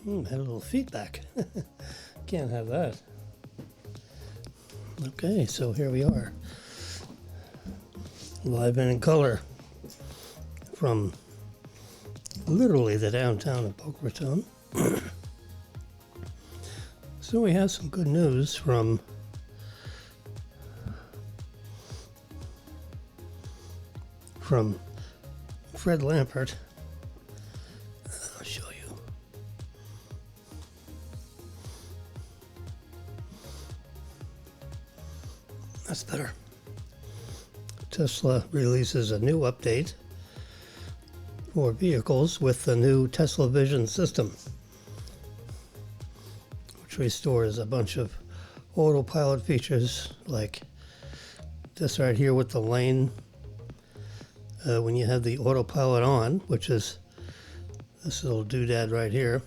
Had a little feedback. Can't have that. Okay, so here we are. Live and in color from literally the downtown of Boca Raton. So we have some good news from Fred Lampert. I'll show you. That's better. Tesla releases a new update for vehicles with the new Tesla Vision system, which restores a bunch of autopilot features like this right here with the lane. When you have the autopilot on, which is this little doodad right here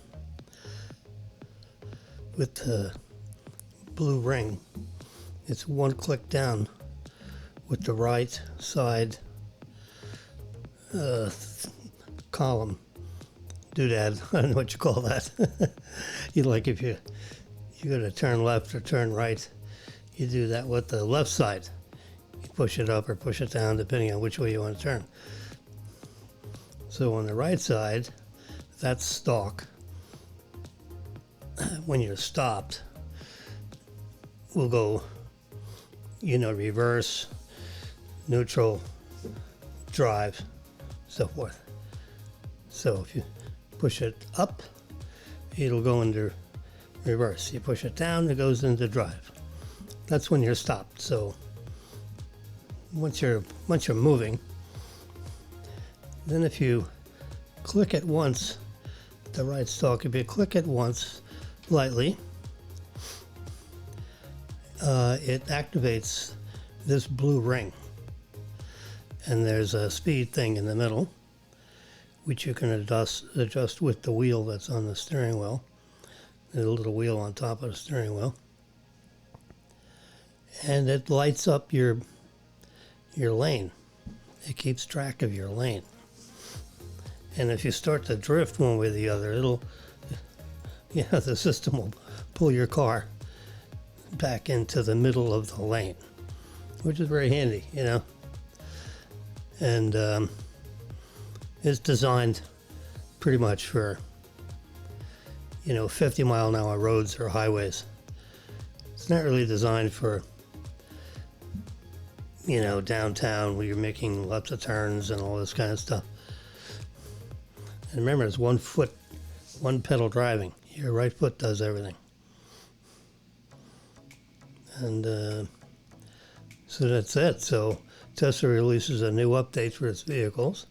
with the blue ring, it's one click down with the right side column doodad. I don't know what you call that. You like if you're going to turn left or turn right, you do that with the left side. You push it up or push it down depending on which way you want to turn. So on the right side, that's stalk. When you're stopped, we'll go, reverse, neutral, drive, so forth. So if you push it up, it'll go into reverse. You push it down, it goes into drive. That's when you're stopped. So once you're moving, then if you click it once, the right stalk, if you click it once lightly, it activates this blue ring. And there's a speed thing in the middle, which you can adjust with the wheel that's on the steering wheel. There's a little wheel on top of the steering wheel. And it lights up your lane. It keeps track of your lane. And if you start to drift one way or the other, the system will pull your car back into the middle of the lane, which is very handy, And it's designed pretty much for, 50-mile-an-hour roads or highways. It's not really designed for, downtown where you're making lots of turns and all this kind of stuff. And remember, it's 1 foot, 1 pedal driving. Your right foot does everything. And so that's it. So Tesla releases a new update for its vehicles.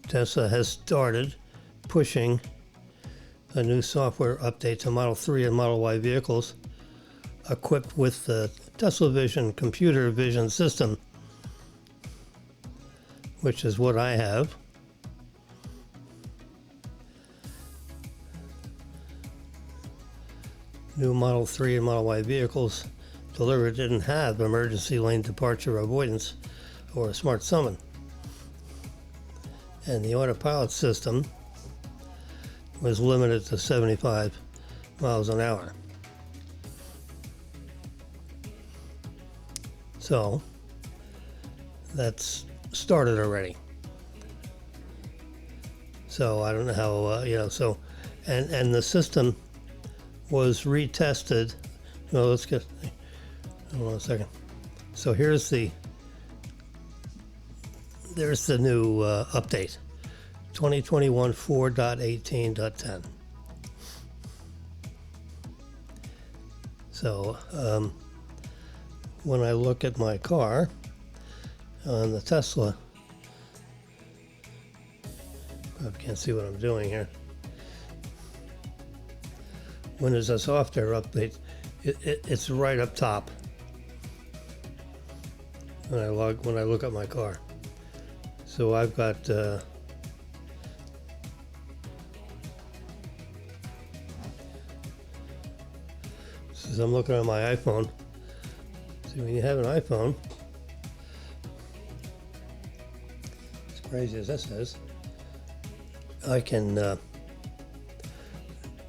Tesla has started pushing a new software update to Model 3 and Model Y vehicles equipped with the Tesla Vision computer vision system, which is what I have. New Model 3 and Model Y vehicles delivered didn't have emergency lane departure avoidance or a smart summon. And the autopilot system was limited to 75 miles an hour. So that's started already. So I don't know how, and the system was retested. No, hold on a second. So there's the new update, 2021 4.18.10. So when I look at my car on the Tesla, I can't see what I'm doing here. When there's a software update, it's right up top when I look at my car. So I've got as I'm looking at my iPhone. See, when you have an iPhone, as crazy as this is, I can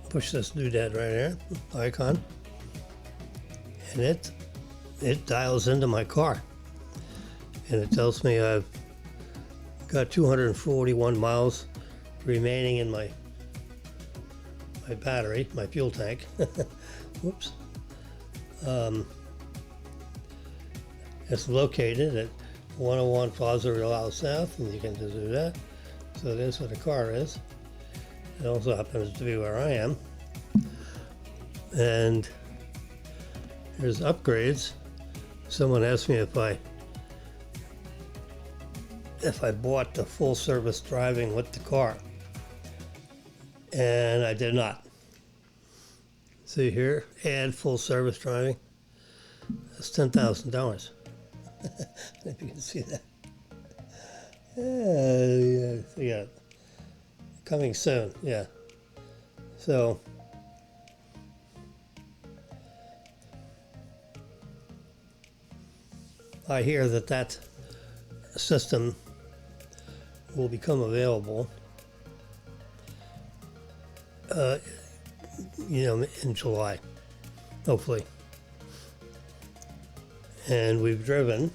push this doodad right here, icon, and it dials into my car, and it tells me I've got 241 miles remaining in my battery, my fuel tank. Whoops. It's located at 101 Plaza Real South, and you can just do that. So there's where the car is. It also happens to be where I am. And here's upgrades. Someone asked me if I bought the full service driving with the car, and I did not. See here, add full service driving. That's $10,000. If you can see that. Yeah, coming soon. Yeah. So I hear that system will become available, in July, hopefully. And we've driven,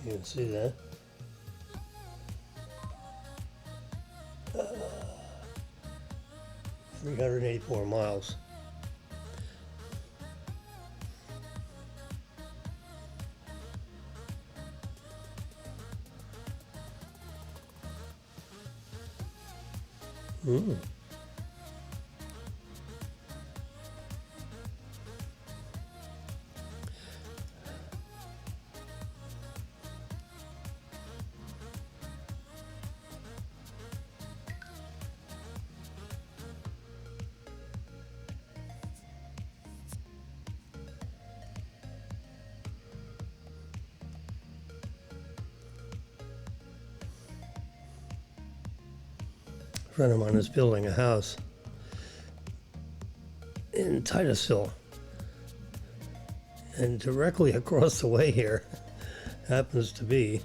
you can see that, 384 miles. A friend of mine is building a house in Titusville, and directly across the way here happens to be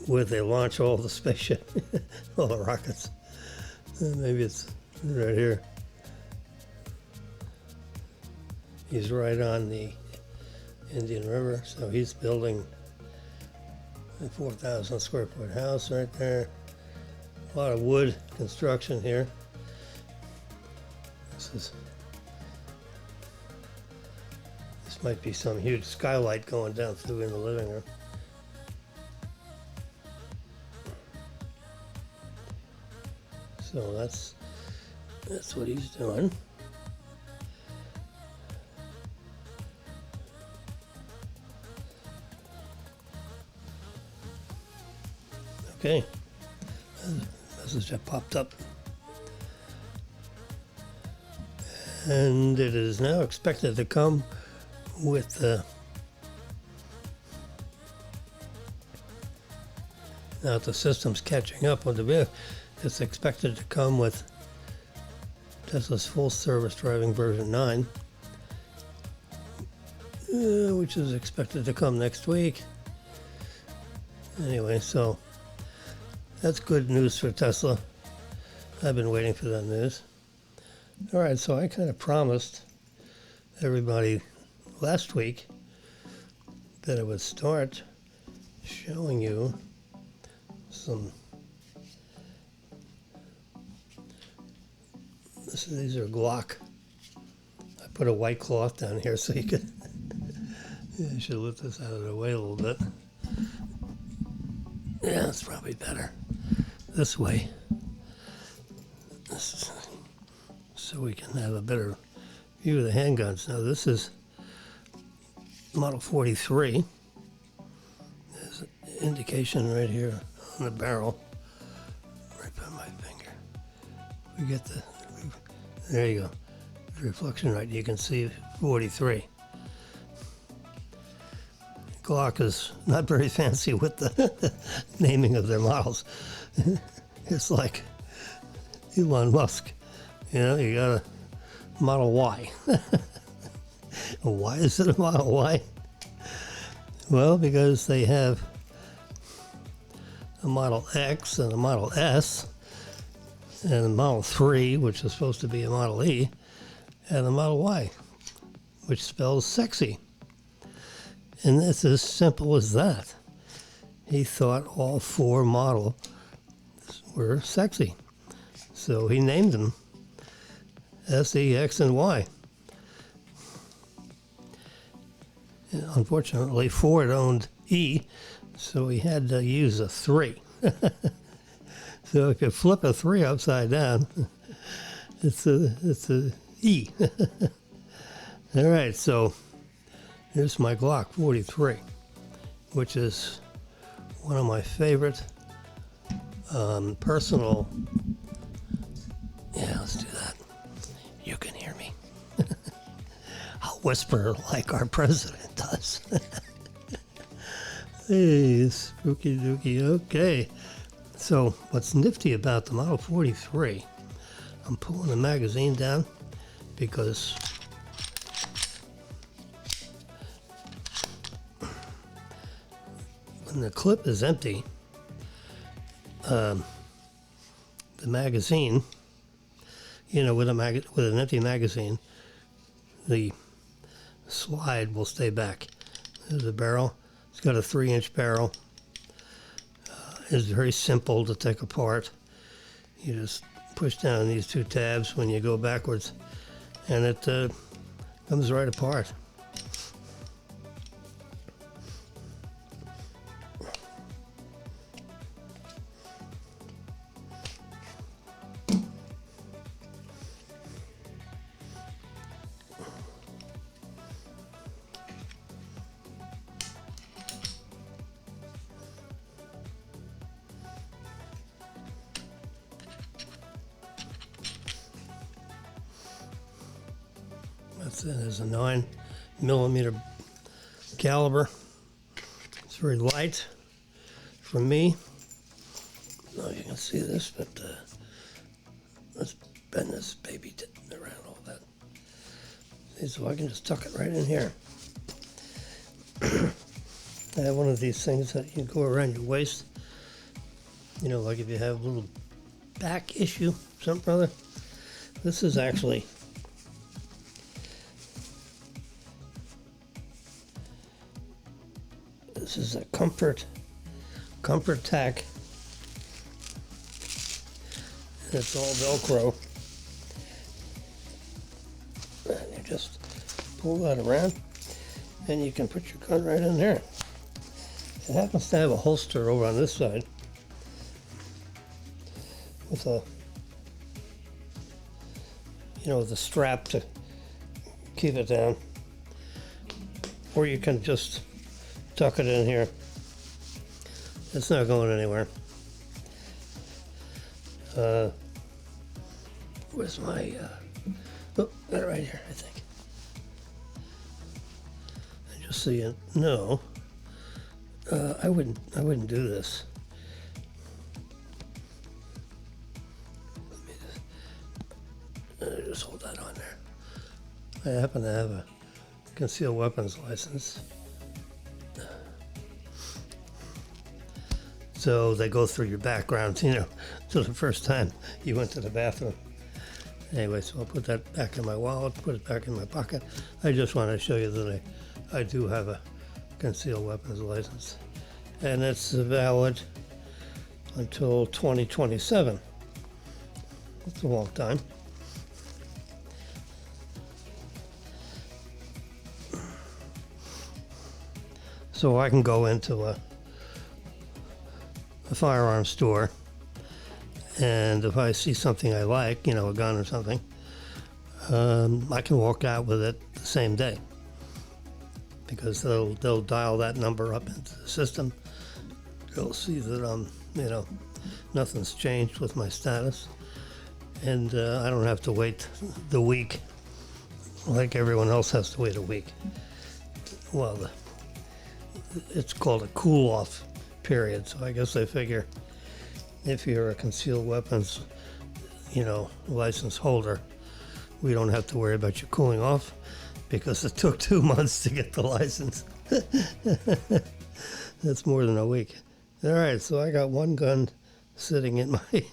where they launch all the spaceship, all the rockets. Maybe it's right here. He's right on the Indian River, so he's building a 4,000 square foot house right there. A lot of wood construction here. This might be some huge skylight going down through in the living room. So that's what he's doing. Okay. Message that popped up. And it is now expected to come with now the system's catching up with the vehicle. It's expected to come with Tesla's full service driving version 9, which is expected to come next week. Anyway, so that's good news for Tesla. I've been waiting for that news. All right, so I kind of promised everybody last week that I would start showing you some. These are GLOCK. I put a white cloth down here so you could. I should lift this out of the way a little bit. Yeah, it's probably better this way. So we can have a better view of the handguns. Now this is Model 43. There's an indication right here on the barrel, right by my finger. We get there you go, the reflection right, you can see 43. GLOCK is not very fancy with the naming of their models. It's like Elon Musk. You got a Model Y. Why is it a Model Y? Well, because they have a Model X and a Model S, and the Model 3, which is supposed to be a Model E, and the Model Y, which spells sexy. And it's as simple as that. He thought all 4 models were sexy. So he named them S, E, X, and Y. And unfortunately, Ford owned E, so he had to use a 3. So if you flip a 3 upside down, it's a E. All right, so here's my Glock 43, which is one of my favorite personal. Yeah, let's do that. You can hear me. I'll whisper like our president does. Hey, spooky dooky. Okay. So what's nifty about the Model 43, I'm pulling the magazine down because when the clip is empty, the magazine, with an empty magazine, the slide will stay back. There's a barrel. It's got a 3-inch barrel. It's very simple to take apart. You just push down these 2 tabs when you go backwards, and it comes right apart. That's it. There's a 9mm caliber. It's very light for me. I don't know if you can see this, but let's bend this baby around all that. See, so I can just tuck it right in here. I have one of these things that you go around your waist. Like if you have a little back issue, something or other. This is actually This is a comfort tack. And it's all Velcro. And you just pull that around, and you can put your gun right in there. It happens to have a holster over on this side with a, with a strap to keep it down. Or you can just tuck it in here. It's not going anywhere. Where's my, oh, got it right here, I think. And just so you know, I wouldn't do this. Let me just hold that on there. I happen to have a concealed weapons license. So they go through your background, so the first time you went to the bathroom. Anyway, so I'll put that back in my wallet, put it back in my pocket. I just want to show you that I do have a concealed weapons license. And it's valid until 2027. That's a long time. So I can go into a firearms store, and if I see something I like, a gun or something, I can walk out with it the same day, because they'll dial that number up into the system. They'll see that nothing's changed with my status, and I don't have to wait the week like everyone else has to wait a week. Well, it's called a cool-off period, so I guess they figure if you're a concealed weapons, license holder, we don't have to worry about you cooling off, because it took 2 months to get the license. That's more than a week. All right, so I got one gun sitting in my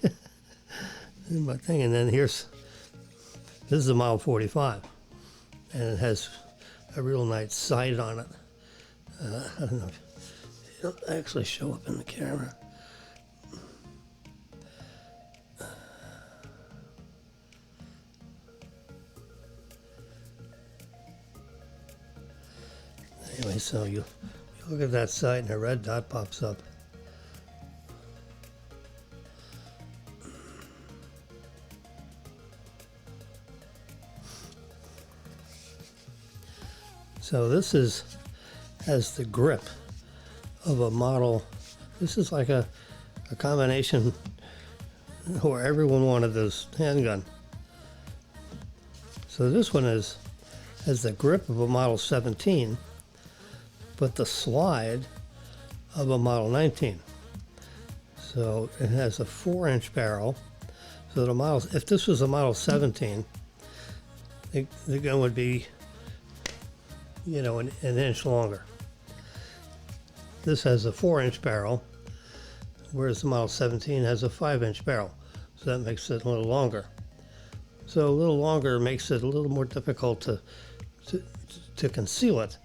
my thing. And then this is a Model 45, and it has a real nice sight on it. I don't know if it'll actually show up in the camera. Anyway, so you look at that sight and a red dot pops up. So this has the grip of a model. This is like a combination where everyone wanted this handgun. So this one has the grip of a Model 17, but the slide of a Model 19. So it has a 4-inch barrel. So the model, if this was a Model 17, the gun would be, you know, an inch longer. This has a 4-inch barrel, whereas the Model 17 has a 5-inch barrel. So that makes it a little longer. So a little longer makes it a little more difficult to conceal it.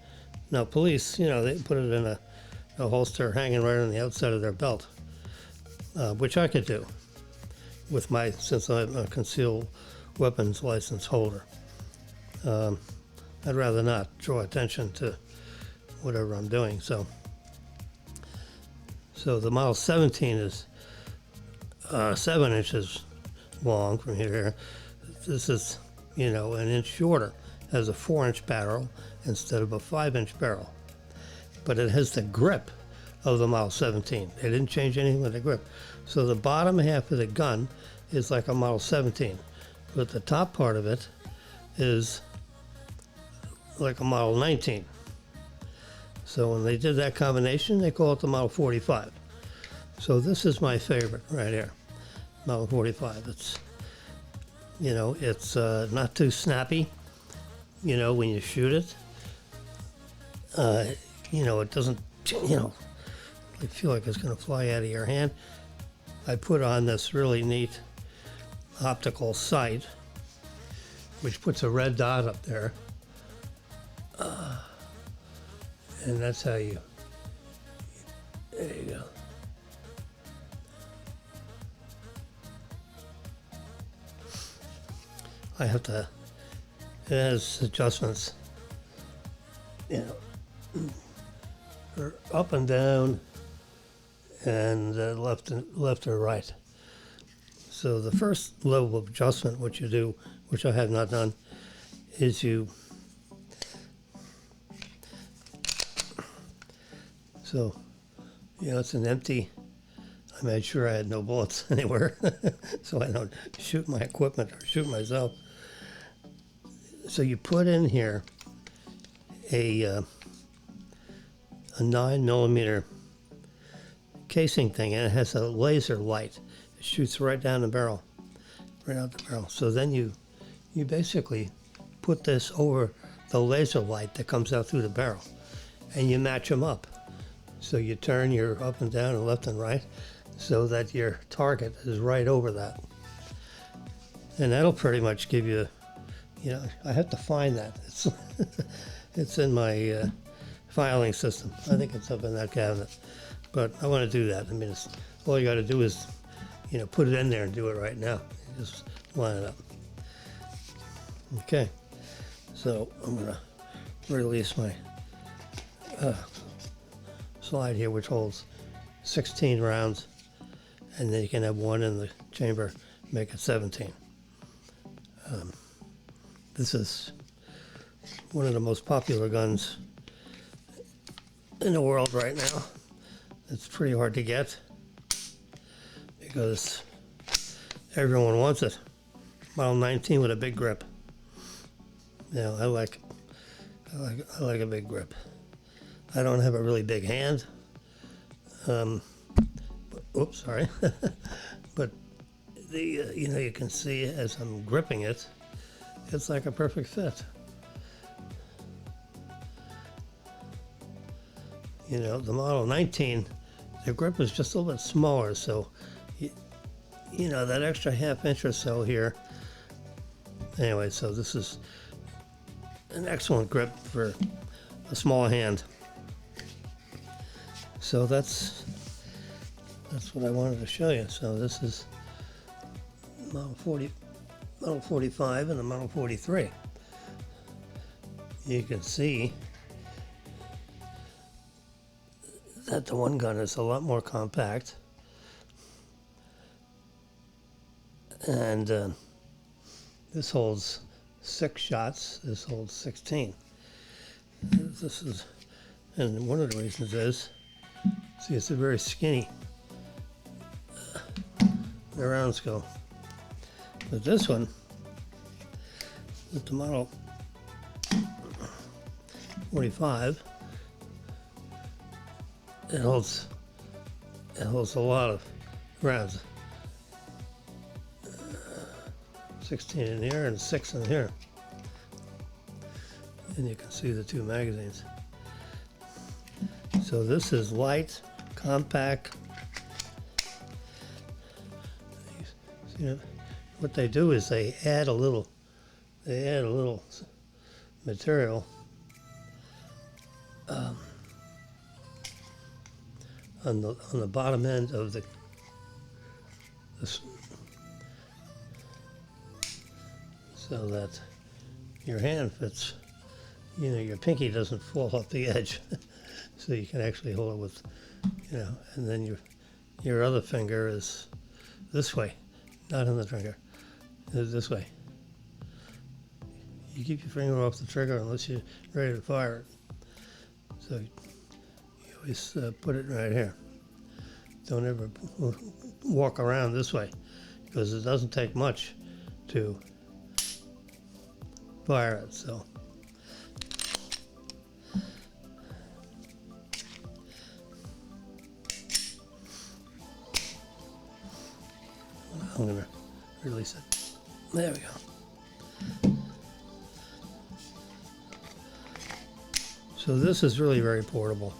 Now police, you know, they put it in a holster hanging right on the outside of their belt, which I could do with since I'm a concealed weapons license holder. I'd rather not draw attention to whatever I'm doing. So the Model 17 is 7 inches long from here to here. This is, you know, an inch shorter. Has a 4-inch barrel instead of a 5-inch barrel. But it has the grip of the Model 17. They didn't change anything with the grip. So the bottom half of the gun is like a Model 17, but the top part of it is like a Model 19. So when they did that combination, they call it the Model 45. So this is my favorite right here, Model 45. It's, you know, it's not too snappy. You know, when you shoot it, you know, it doesn't, you know, I feel like it's going to fly out of your hand. I put on this really neat optical sight, which puts a red dot up there. And that's how there you go. It has adjustments, you know, for up and down and left or right. So the first level of adjustment, what you do, which I have not done, is so, you know, it's an empty. I made sure I had no bullets anywhere so I don't shoot my equipment or shoot myself. So you put in here a 9mm casing thing, and it has a laser light. It shoots right down the barrel, right out the barrel. So then you basically put this over the laser light that comes out through the barrel, and you match them up. So you turn your up and down and left and right so that your target is right over that. And that'll pretty much give you, you know, I have to find that. It's in my filing system. I think it's up in that cabinet. But I want to do that. I mean, all you got to do is, you know, put it in there and do it right now. Just line it up. Okay. So I'm going to release my slide here, which holds 16 rounds. And then you can have one in the chamber, make it 17. This is one of the most popular guns in the world right now. It's pretty hard to get because everyone wants it. Model 19 with a big grip. You know, I like a big grip. I don't have a really big hand. Oops, sorry. But you know, you can see as I'm gripping it, it's like a perfect fit. You know, the Model 19, the grip is just a little bit smaller, so you know, that extra ½ inch or so here. Anyway, so this is an excellent grip for a small hand. So that's what I wanted to show you. So this is Model 45 and the Model 43. You can see that the one gun is a lot more compact, and this holds 6 shots. This holds 16. This is, and one of the reasons is, see, it's a very skinny. The rounds go. But this one, with the Model 45, it holds a lot of rounds. 16 in here and 6 in here. And you can see the 2 magazines. So this is light, compact. You know, what they do is they add a little material on the bottom end of so that your hand fits, you know, your pinky doesn't fall off the edge. So you can actually hold it with, you know, and then your other finger is this way, not in the trigger, it's this way. You keep your finger off the trigger unless you're ready to fire it. So you always put it right here. Don't ever walk around this way, because it doesn't take much to fire it. So I'm going to release it. There we go. So this is really very portable.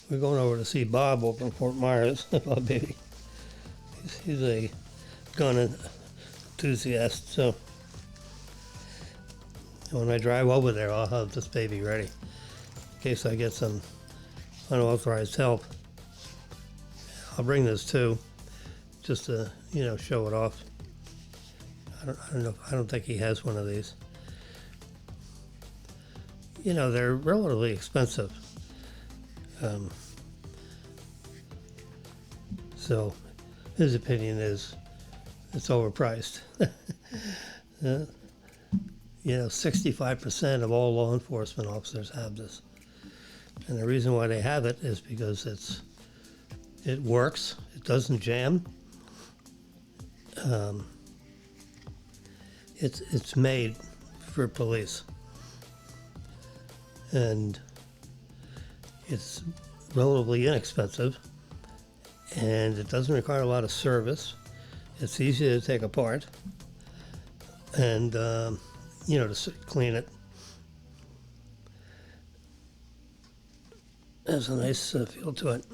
We're going over to see Bob over in Fort Myers. Bob baby. He's a gun enthusiast, so when I drive over there, I'll have this baby ready in case I get some unauthorized help. I'll bring this too, just to, you know, show it off. I don't know. I don't think he has one of these. You know, they're relatively expensive. So his opinion is it's overpriced. You know, 65% of all law enforcement officers have this. And the reason why they have it is because it works, it doesn't jam. It's made for police. And it's relatively inexpensive, and it doesn't require a lot of service. It's easy to take apart, and you know, to clean it. There's a nice feel to it.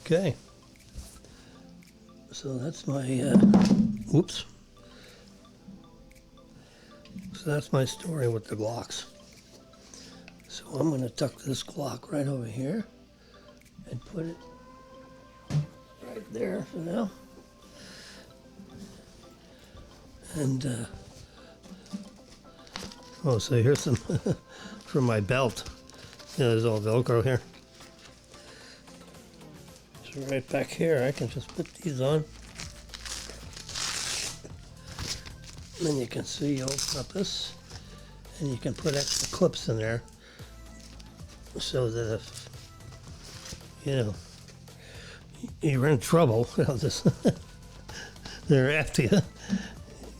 Okay, so that's my whoops. So that's my story with the Glocks. So I'm going to tuck this Glock right over here and put it right there for now. And, oh, so here's some from my belt. You know, there's all Velcro here. So right back here, I can just put these on. And then you can see, you open up this, and you can put extra clips in there, so that if, you know, you're in trouble, they're after you,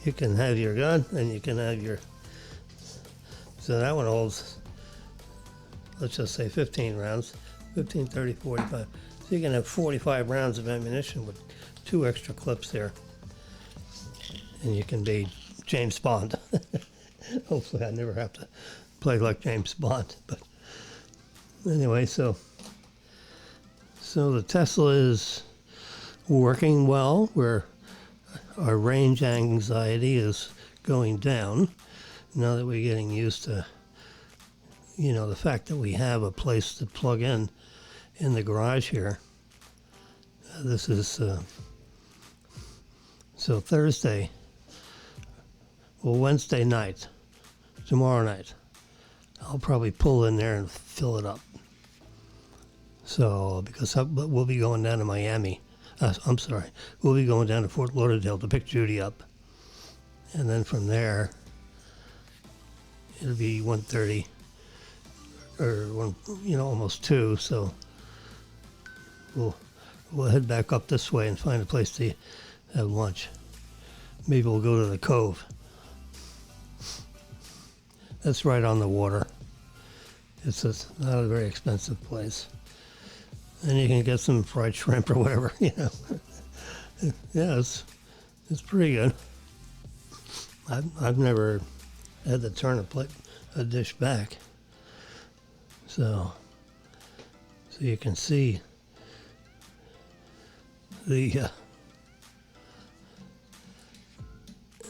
you can have your gun and you can have your, so that one holds, let's just say 15 rounds, 15, 30, 45. So you can have 45 rounds of ammunition with 2 extra clips there. And you can be James Bond. Hopefully I never have to play like James Bond, but anyway, so So the Tesla is working well, where our range anxiety is going down now that we're getting used to, the fact that we have a place to plug in the garage here. This is so Thursday, Wednesday night, tomorrow night, I'll probably pull in there and fill it up. So, because we'll be going down to Miami. We'll be going down to Fort Lauderdale to pick Judy up. And then from there, it'll be 1:30 or almost 2. So we'll head back up this way and find a place to have lunch. Maybe we'll go to the Cove. That's right on the water. It's not a very expensive place. And you can get some fried shrimp or whatever, Yeah, it's pretty good. I've never had to turn a dish back. So you can see the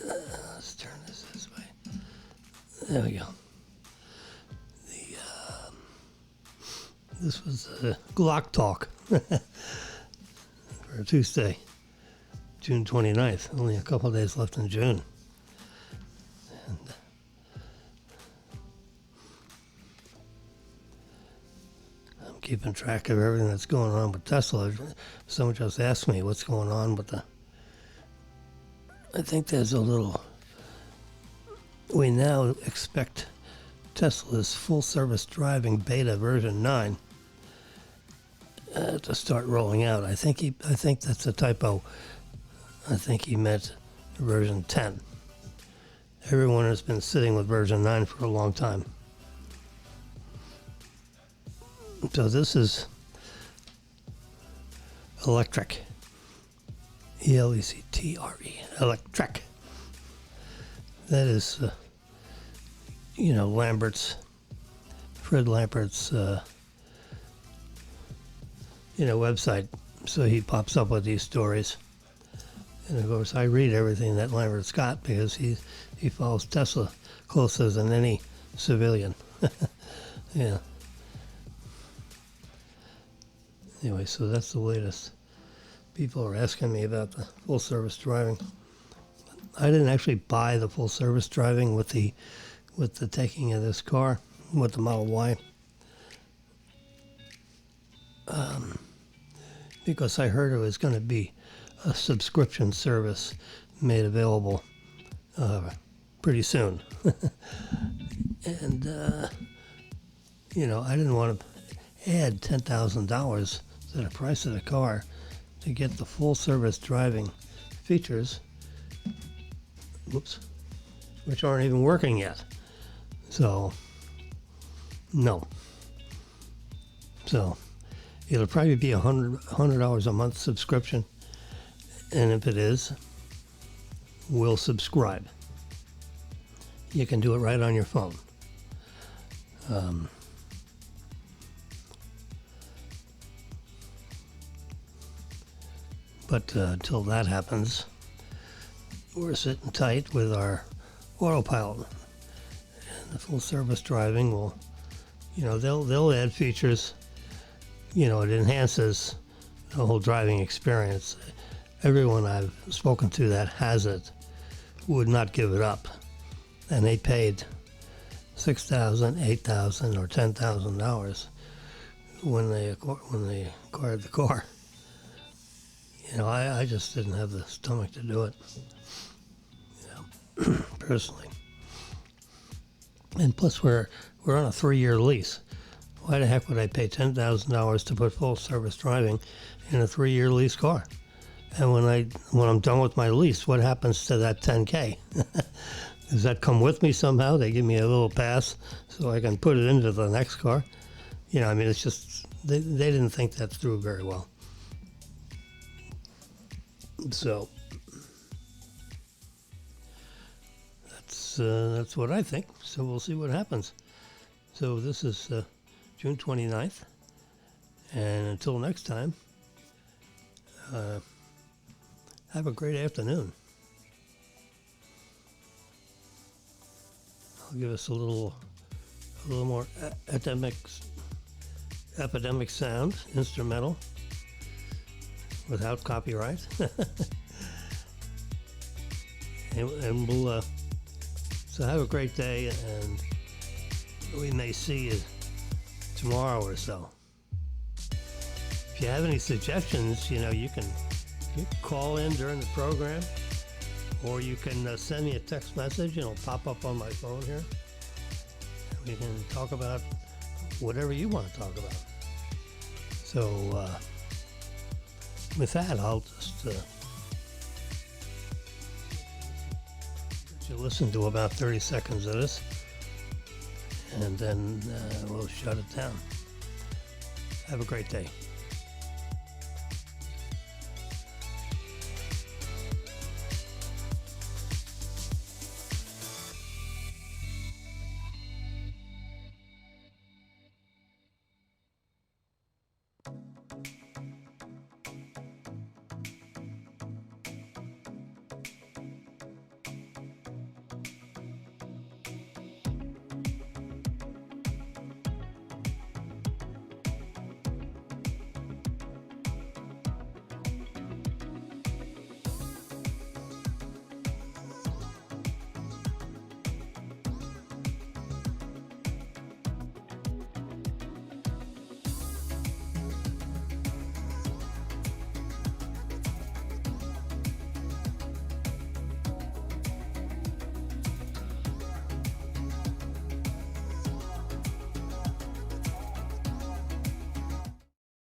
let's turn this way. There we go. This was a GLOCK talk for Tuesday, June 29th. Only a couple of days left in June. And I'm keeping track of everything that's going on with Tesla. Someone just asked me what's going on with I think there's we now expect Tesla's full service driving beta version 9 to start rolling out. I think that's a typo. I think he meant version 10. Everyone has been sitting with version 9 for a long time. So this is electric. E-L-E-C-T-R-E. Electric. That is, Fred Lambert's, website. So he pops up with these stories. And of course, I read everything that Lambert's got because he follows Tesla closer than any civilian. Yeah. Anyway, so that's the latest. People are asking me about the full service driving. I didn't actually buy the full service driving with the taking of this car, with the Model Y, because I heard it was going to be a subscription service made available pretty soon. And, I didn't want to add $10,000 to the price of the car to get the full service driving features, which aren't even working yet. So, no. So, it'll probably be $100 a month subscription. And if it is, we'll subscribe. You can do it right on your phone. But until that happens, we're sitting tight with our autopilot. And the full service driving will, they'll add features. It enhances the whole driving experience. Everyone I've spoken to that has it would not give it up. And they paid $6,000, $8,000, or $10,000 when they acquired the car. I just didn't have the stomach to do it, personally. And plus, we're on a 3-year lease. Why the heck would I pay $10,000 to put full service driving in a 3-year lease car? And when I'm done with my lease, what happens to that $10K? Does that come with me somehow? They give me a little pass so I can put it into the next car. It's just they didn't think that through very well. So that's what I think. So we'll see what happens. So this is June 29th, And until next time, have a great afternoon. I'll give us a little more epidemic sound, instrumental, without copyright. and we'll so have a great day, and we may see you tomorrow or so. If you have any suggestions, you can call in during the program, or you can send me a text message and it'll pop up on my phone here. We can talk about whatever you want to talk about. So with that, I'll just let you listen to about 30 seconds of this, and then we'll shut it down. Have a great day.